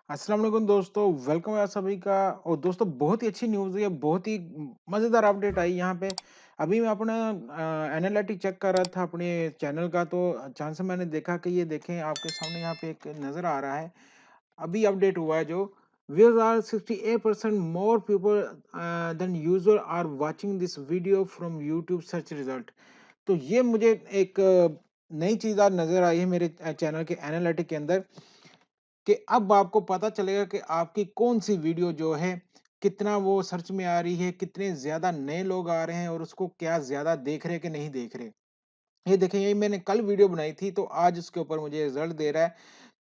अस्सलाम वालेकुम दोस्तों, वेलकम है आप सभी का। और दोस्तों बहुत ही अच्छी न्यूज़ है, बहुत ही मज़ेदार अपडेट आई यहाँ पे। अभी मैं अपना एनालिटिक चेक कर रहा था अपने चैनल का, तो अचानक से मैंने देखा कि ये देखें आपके सामने यहाँ पे एक नज़र आ रहा है। अभी अपडेट हुआ है जो viewers are 68% more people than usual are watching this video from YouTube search result. तो ये मुझे एक नई चीज़ आज नज़र आई है मेरे चैनल के एनालिटिक के अंदर कि अब आपको पता चलेगा कि आपकी कौन-सी वीडियो जो है, कितना वो सर्च में आ रही है, कितने ज़्यादा नए लोग आ रहे हैं और उसको क्या ज़्यादा देख रहे हैं कि नहीं देख रहे। ये देखें, ये मैंने कल वीडियो बनाई थी, तो आज उसके ऊपर मुझे रिज़ल्ट दे रहा है।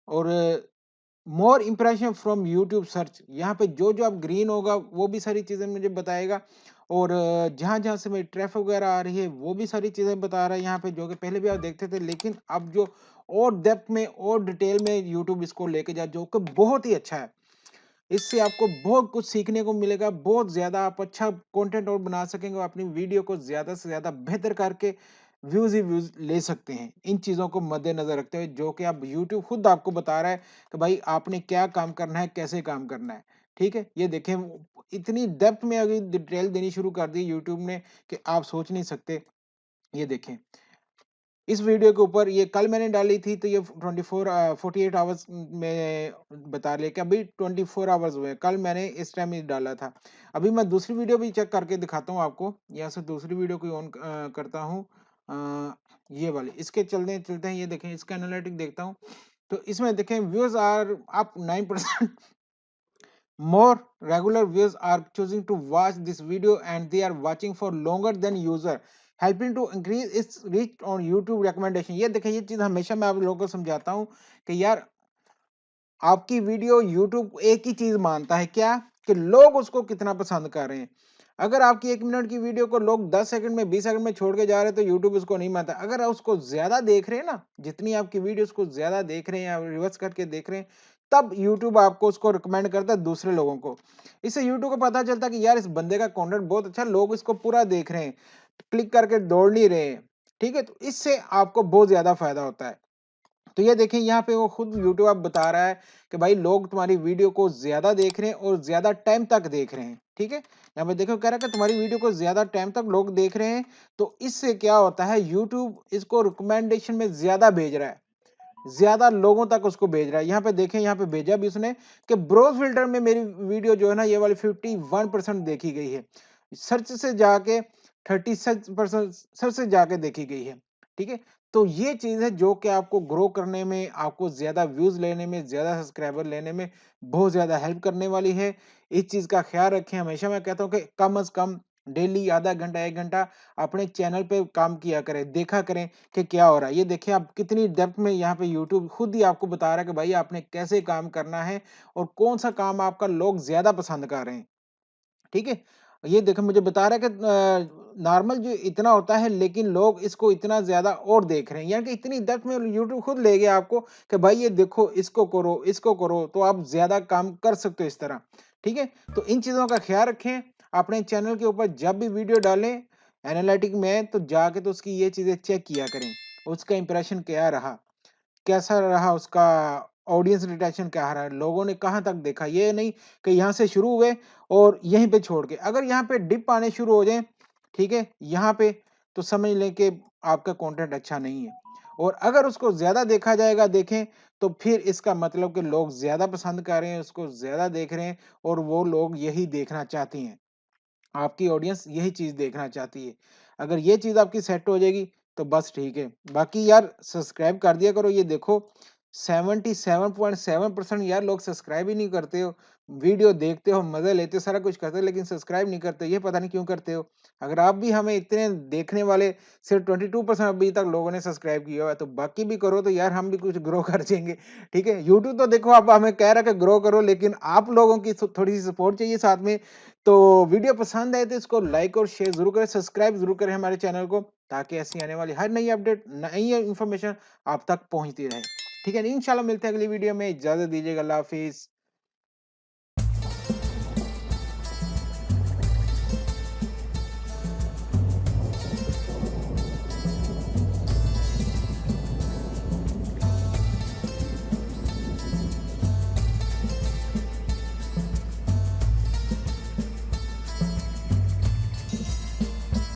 और मोर इंप्रेशन फ्रॉम यूट्यूब सर्च, यहाँ पे जो-जो अब ग्रीन होगा, वो भी सारी चीज़ें मुझे बताएगा। और जहाँ-जहाँ से मेरी ट्रैफ़िक वगैरह आ रही है, वो भी सारी चीज़ें बता रहा है यहाँ पे, जो कि पहले भी आप देखते थे। लेकिन अब जो और डेप्थ में और डिटेल में यूट्यूब इसको लेके जा, जो कि बहुत ही अच्छा है। इससे आपको बहुत कुछ सीखने को मिलेगा, बहुत ज़्यादा आप अच्छा कंटेंट और बना सकेंगे और अपनी वीडियो को ज़्यादा से ज़्यादा बेहतर करके व्यूज़ ही व्यूज़ ले सकते हैं। इन चीज़ों को मद्देनज़र रखते हुए, जो कि अब यूट्यूब खुद आपको बता रहा है कि भाई आपने क्या काम करना है, कैसे काम करना है। ठीक है? ये देखें, इतनी डेप्थ में अभी डिटेल देनी शुरू कर दी यूट्यूब ने कि आप सोच नहीं सकते। ये देखें। इस वीडियो के ऊपर ये कल मैंने डाली थी, तो ये 48 आवर्स में बता रहे कि अभी 24 आवर्स हुए हैं। कल मैंने इस टाइम ही डाला था। अभी मैं दूसरी वीडियो भी चेक करके दिखाता हूँ आपको। यहाँ से दूसरी वीडियो को ऑन करता हूँ। ये वाली, इसके चलते चलते हैं, ये देखें, इसका एनालिटिक देखता हूँ। तो इसमें देखें, viewers are up 9%। More regular viewers are choosing to watch this video and they are watching for longer than usual, helping to increase its reach on YouTube recommendation। ये देखिए, ये चीज हमेशा मैं आप लोगों को समझाता हूँ कि यार, आपकी वीडियो यूट्यूब एक ही चीज मानता है, क्या कि लोग उसको कितना पसंद कर रहे हैं। अगर आपकी 1 मिनट की वीडियो को लोग 10 सेकंड में 20 सेकंड में छोड़ के जा रहे हैं, तो यूट्यूब उसको नहीं मानता। अगर आप उसको ज्यादा देख रहे हैं ना, जितनी आपकी वीडियो को ज्यादा देख रहे हैं या रिवर्स करके देख रहे हैं, तब यूट्यूब आपको उसको रिकमेंड करता है दूसरे लोगों को। इससे यूट्यूब को पता चलता है कि यार, इस बंदे का कंटेंट बहुत अच्छा, लोग इसको पूरा देख रहे हैं, क्लिक करके दौड़ नहीं रहे हैं। ठीक है, तो इससे आपको बहुत ज्यादा फायदा होता है। तो ये देखें, यहाँ पे वो खुद यूट्यूब आप बता रहा है कि भाई लोग तुम्हारी वीडियो को ज्यादा देख रहे हैं और ज्यादा टाइम तक देख रहे हैं। ठीक है, यहाँ पे देखो, कह रहा है कि तुम्हारी वीडियो को ज्यादा टाइम तक लोग देख रहे हैं। तो इससे क्या होता है, यूट्यूब इसको रिकमेंडेशन में ज्यादा भेज रहा है, ज्यादा लोगों तक उसको भेज रहा है। यहाँ पे देखें, यहाँ पे भेजा भी उसने कि ब्रोज फिल्टर में मेरी वीडियो जो है ना, ये वाली 51% देखी गई है। सर्च से जाके 36% सर्च से जाके देखी गई है। ठीक है, तो ये चीज है जो कि आपको ग्रो करने में, आपको ज्यादा व्यूज लेने में, ज्यादा सब्सक्राइबर लेने में बहुत ज्यादा हेल्प करने वाली है। इस चीज का ख्याल रखें। हमेशा मैं कहता हूँ कि कम से कम डेली आधा घंटा 1 घंटा अपने चैनल पे काम किया करें, देखा करें कि क्या हो रहा है। ये देखिए, आप कितनी डेप्थ में यहाँ पे यूट्यूब खुद ही आपको बता रहा है कि भाई आपने कैसे काम करना है और कौन सा काम आपका लोग ज्यादा पसंद कर रहे हैं। ठीक है, ये देखो, मुझे बता रहा है कि नॉर्मल जो इतना होता है, लेकिन लोग इसको इतना ज्यादा और देख रहे हैं। यानी कि इतनी डेप्थ में यूट्यूब खुद ले गया आपको कि भाई ये देखो, इसको करो, तो आप ज्यादा काम कर सकते हो इस तरह। ठीक है, तो इन चीजों का ख्याल रखें। अपने चैनल के ऊपर जब भी वीडियो डालें एनालिटिक में, तो जाके तो उसकी ये चीजें चेक किया करें, उसका इंप्रेशन क्या रहा, कैसा रहा उसका, ऑडियंस रिटेंशन क्या रहा है, लोगों ने कहाँ तक देखा। ये नहीं कि यहाँ से शुरू हुए और यहीं पे छोड़ के, अगर यहाँ पे डिप आने शुरू हो जाए, ठीक है, यहाँ पे, तो समझ लें कि आपका कंटेंट अच्छा नहीं है। और अगर उसको ज्यादा देखा जाएगा, देखें, तो फिर इसका मतलब कि लोग ज्यादा पसंद कर रहे हैं, उसको ज्यादा देख रहे हैं और वो लोग यही देखना चाहती हैं। आपकी ऑडियंस यही चीज देखना चाहती है। अगर ये चीज आपकी सेट हो जाएगी, तो बस ठीक है। बाकी यार, सब्सक्राइब कर दिया करो। ये देखो, 77.7% यार लोग सब्सक्राइब ही नहीं करते हो। वीडियो देखते हो, मजे लेते हो, सारा कुछ करते हो, लेकिन सब्सक्राइब नहीं करते। ये पता नहीं क्यों करते हो। अगर आप भी हमें इतने देखने वाले, सिर्फ 22% अभी तक लोगों ने सब्सक्राइब किया हुआ है, तो बाकी भी करो, तो यार हम भी कुछ ग्रो कर जाएंगे। ठीक है, यूट्यूब तो देखो, आप हमें कह रहा है कि ग्रो करो, लेकिन आप लोगों की थोड़ी सी सपोर्ट चाहिए साथ में। तो वीडियो पसंद आए तो इसको लाइक और शेयर जरूर करें, सब्सक्राइब जरूर करें हमारे चैनल को, ताकि ऐसी आने वाली हर नई अपडेट, नई इंफॉर्मेशन आप तक पहुंचती रहे। ठीक है, इंशाल्लाह मिलते हैं अगली वीडियो में। इजाजत दीजिएगा, अल्लाह हाफिज।